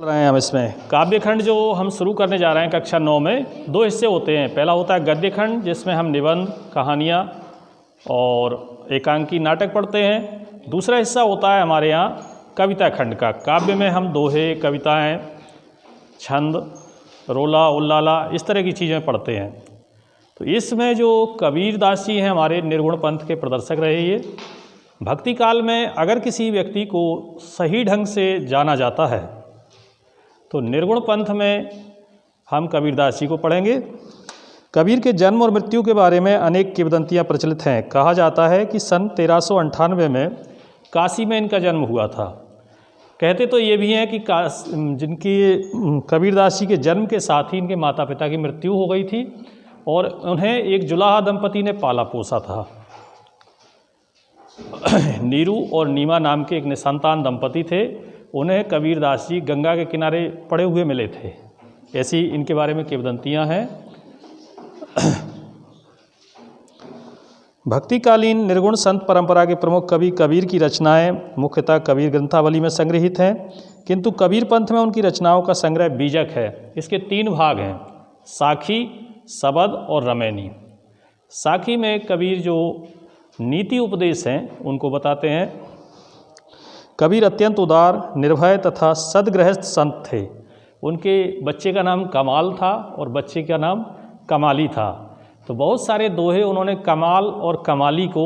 रहे हैं हम इसमें काव्यखंड जो हम शुरू करने जा रहे हैं कक्षा 9 में दो हिस्से होते हैं। पहला होता है गद्यखंड जिसमें हम निबंध, कहानियाँ और एकांकी नाटक पढ़ते हैं। दूसरा हिस्सा होता है हमारे यहाँ कविता खंड का। काव्य में हम दोहे, कविताएं, छंद, रोला, उल्लाला इस तरह की चीज़ें पढ़ते हैं। तो इसमें जो कबीरदास जी हैं हमारे निर्गुण पंथ के प्रदर्शक रहे। ये भक्ति काल में अगर किसी व्यक्ति को सही ढंग से जाना जाता है तो निर्गुण पंथ में हम कबीरदास जी को पढ़ेंगे। कबीर के जन्म और मृत्यु के बारे में अनेक किंवदंतियाँ प्रचलित हैं। कहा जाता है कि सन 1398 में काशी में इनका जन्म हुआ था। कहते तो ये भी हैं कि जिनकी कबीरदास जी के जन्म के साथ ही इनके माता पिता की मृत्यु हो गई थी और उन्हें एक जुलाहा दंपति ने पाला पोसा था। नीरू और नीमा नाम के एक निसंतान दंपति थे। उन्हें कबीरदास जी गंगा के किनारे पड़े हुए मिले थे। ऐसी इनके बारे में किंवदंतियाँ हैं। भक्तिकालीन निर्गुण संत परंपरा के प्रमुख कवि कबीर की रचनाएं मुख्यतः कबीर ग्रंथावली में संग्रहित हैं, किंतु कबीर पंथ में उनकी रचनाओं का संग्रह बीजक है। इसके 3 भाग हैं, साखी, सबद और रमैनी। साखी में कबीर जो नीति उपदेश हैं उनको बताते हैं। कबीर अत्यंत उदार, निर्भय तथा सद्गृहस्थ संत थे। उनके बच्चे का नाम कमाल था और बच्चे का नाम कमाली था। तो बहुत सारे दोहे उन्होंने कमाल और कमाली को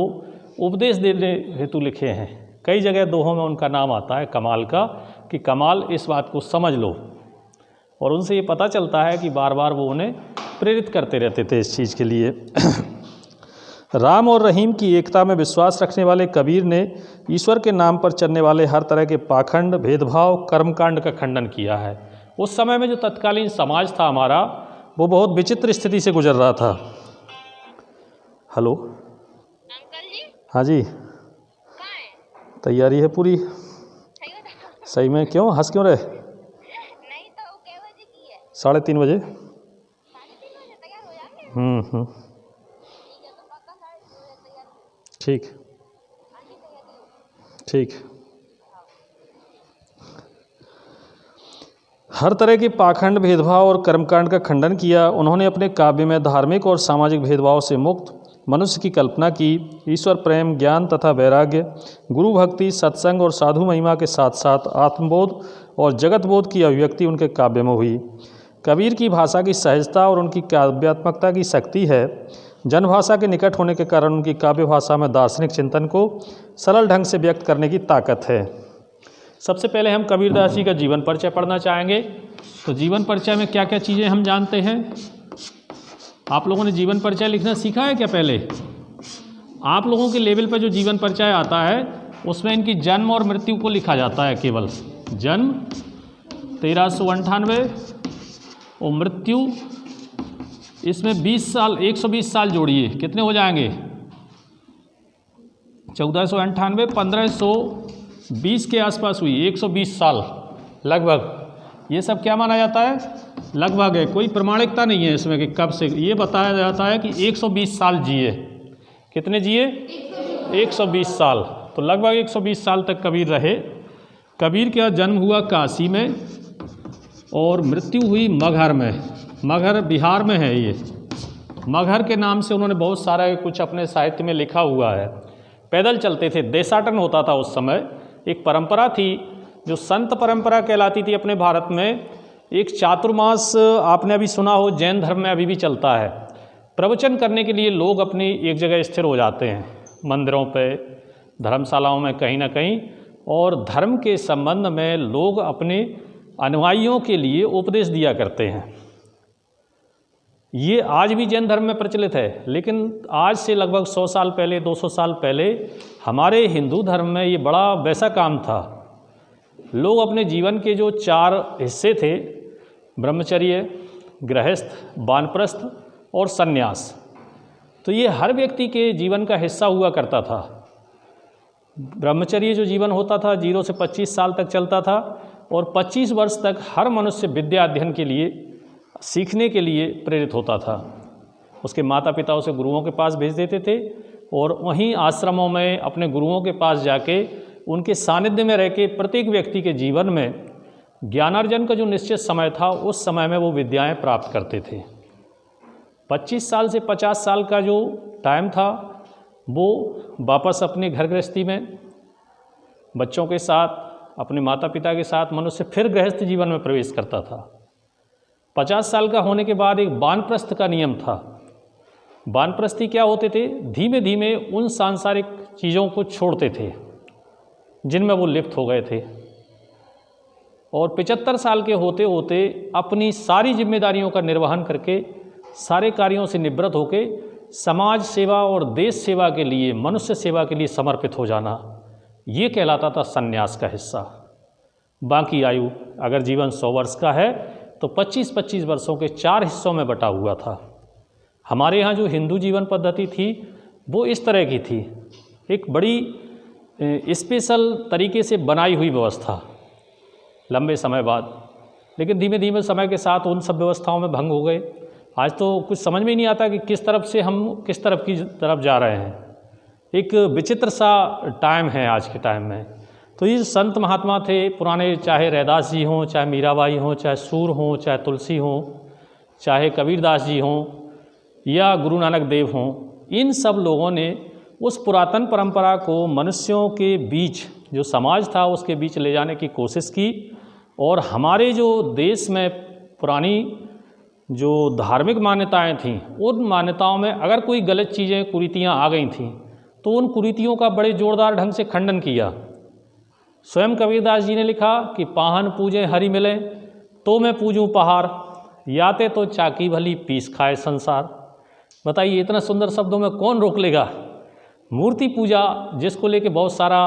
उपदेश देने हेतु लिखे हैं। कई जगह दोहों में उनका नाम आता है कमाल का, कि कमाल इस बात को समझ लो। और उनसे ये पता चलता है कि बार बार वो उन्हें प्रेरित करते रहते थे इस चीज़ के लिए। राम और रहीम की एकता में विश्वास रखने वाले कबीर ने ईश्वर के नाम पर चलने वाले हर तरह के पाखंड, भेदभाव, कर्मकांड का खंडन किया है। उस समय में जो तत्कालीन समाज था हमारा, वो बहुत विचित्र स्थिति से गुजर रहा था। हेलो अंकल जी। हाँ जी, कहाँ है? तैयारी है पूरी? सही बता। सही में? क्यों हंस क्यों रहे? नहीं तो कै बजे की है? 3:30 बजे। 3:30 बजे तैयार हो जाएंगे? ठीक है, तो पक्का 3:30 बजे तैयार हो। ठीक आंटी तैयारी हो। ठीक। हर तरह के पाखंड, भेदभाव और कर्मकांड का खंडन किया। उन्होंने अपने काव्य में धार्मिक और सामाजिक भेदभाव से मुक्त मनुष्य की कल्पना की। ईश्वर प्रेम, ज्ञान तथा वैराग्य, गुरु भक्ति, सत्संग और साधु महिमा के साथ साथ आत्मबोध और जगत बोध की अभिव्यक्ति उनके काव्य में हुई। कबीर की भाषा की सहजता और उनकी काव्यात्मकता की शक्ति है। जनभाषा के निकट होने के कारण उनकी काव्य भाषा में दार्शनिक चिंतन को सरल ढंग से व्यक्त करने की ताकत है। सबसे पहले हम कबीरदास जी का जीवन परिचय पढ़ना चाहेंगे। तो जीवन परिचय में क्या क्या चीज़ें हम जानते हैं? आप लोगों ने जीवन परिचय लिखना सीखा है क्या? पहले आप लोगों के लेवल पर जो जीवन परिचय आता है उसमें इनकी जन्म और मृत्यु को लिखा जाता है। केवल जन्म 1398 और मृत्यु, इसमें 20 साल, 120 साल जोड़िए, कितने हो जाएंगे? 1498, 1520 के आसपास हुई, 120 साल लगभग। ये सब क्या माना जाता है? लगभग है, कोई प्रमाणिकता नहीं है इसमें कि कब से। ये बताया जाता है कि 120 साल जिए। कितने जिए? 120 साल। तो लगभग 120 साल तक कबीर रहे। कबीर का जन्म हुआ काशी में और मृत्यु हुई मगहर में। मगहर बिहार में है। ये मगहर के नाम से उन्होंने बहुत सारा कुछ अपने साहित्य में लिखा हुआ है। पैदल चलते थे, देशाटन होता था उस समय। एक परंपरा थी जो संत परंपरा कहलाती थी अपने भारत में। एक चातुर्मास आपने अभी सुना हो, जैन धर्म में अभी भी चलता है। प्रवचन करने के लिए लोग अपनी एक जगह स्थिर हो जाते हैं, मंदिरों पे, धर्मशालाओं में कहीं ना कहीं, और धर्म के संबंध में लोग अपने अनुयायियों के लिए उपदेश दिया करते हैं। ये आज भी जैन धर्म में प्रचलित है, लेकिन आज से लगभग 100 साल पहले, 200 साल पहले हमारे हिंदू धर्म में ये बड़ा वैसा काम था। लोग अपने जीवन के जो 4 हिस्से थे, ब्रह्मचर्य, गृहस्थ, वानप्रस्थ और सन्यास, तो ये हर व्यक्ति के जीवन का हिस्सा हुआ करता था। ब्रह्मचर्य जो जीवन होता था 0 से 25 साल तक चलता था, और 25 वर्ष तक हर मनुष्य विद्या अध्ययन के लिए, सीखने के लिए प्रेरित होता था। उसके माता पिता उसे गुरुओं के पास भेज देते थे और वहीं आश्रमों में अपने गुरुओं के पास जाके उनके सानिध्य में रह के प्रत्येक व्यक्ति के जीवन में ज्ञानार्जन का जो निश्चित समय था उस समय में वो विद्याएं प्राप्त करते थे। 25 साल से 50 साल का जो टाइम था वो वापस अपने घर गृहस्थी में बच्चों के साथ, अपने माता पिता के साथ मनुष्य फिर गृहस्थ जीवन में प्रवेश करता था। 50 साल का होने के बाद एक वानप्रस्थ का नियम था। वानप्रस्थी क्या होते थे? धीमे धीमे उन सांसारिक चीज़ों को छोड़ते थे जिनमें वो लिप्त हो गए थे, और 75 साल के होते होते अपनी सारी जिम्मेदारियों का निर्वहन करके, सारे कार्यों से निवृत्त होके समाज सेवा और देश सेवा के लिए, मनुष्य सेवा के लिए समर्पित हो जाना, ये कहलाता था संन्यास का हिस्सा। बाकी आयु अगर जीवन 100 वर्ष का है तो 25-25 वर्षों के 4 हिस्सों में बटा हुआ था। हमारे यहाँ जो हिंदू जीवन पद्धति थी वो इस तरह की थी, एक बड़ी स्पेशल तरीके से बनाई हुई व्यवस्था लंबे समय बाद, लेकिन धीमे धीमे समय के साथ उन सब व्यवस्थाओं में भंग हो गए। आज तो कुछ समझ में ही नहीं आता कि किस तरफ से हम किस तरफ की तरफ जा रहे हैं। एक विचित्र सा टाइम है आज के टाइम में। तो ये संत महात्मा थे पुराने, चाहे रैदास जी हों, चाहे मीराबाई हों, चाहे सूर हों, चाहे तुलसी हों, चाहे कबीरदास जी हों या गुरु नानक देव हों, इन सब लोगों ने उस पुरातन परंपरा को मनुष्यों के बीच, जो समाज था उसके बीच ले जाने की कोशिश की। और हमारे जो देश में पुरानी जो धार्मिक मान्यताएं थीं, उन मान्यताओं में अगर कोई गलत चीज़ें, कुरीतियाँ आ गई थीं तो उन कुरीतियों का बड़े जोरदार ढंग से खंडन किया। स्वयं कबीरदास जी ने लिखा कि पाहन पूजे हरि मिले तो मैं पूजूं पहाड़, याते तो चाकी भली पीस खाए संसार। बताइए, इतना सुंदर शब्दों में कौन रोक लेगा? मूर्ति पूजा जिसको लेके बहुत सारा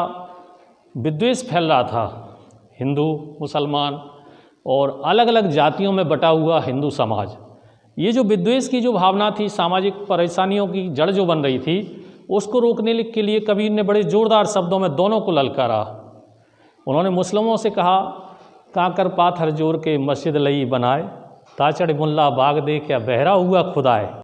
विद्वेष फैल रहा था, हिंदू, मुसलमान और अलग अलग जातियों में बटा हुआ हिंदू समाज, ये जो विद्वेष की जो भावना थी, सामाजिक परेशानियों की जड़ जो बन रही थी, उसको रोकने के लिए कबीर ने बड़े जोरदार शब्दों में दोनों को ललकारा। उन्होंने मुस्लिमों से कहा, काकर पाथर जोड़ के मस्जिद लई बनाए, ताचड़ मुल्ला बाग दे क्या बहरा हुआ खुदाए।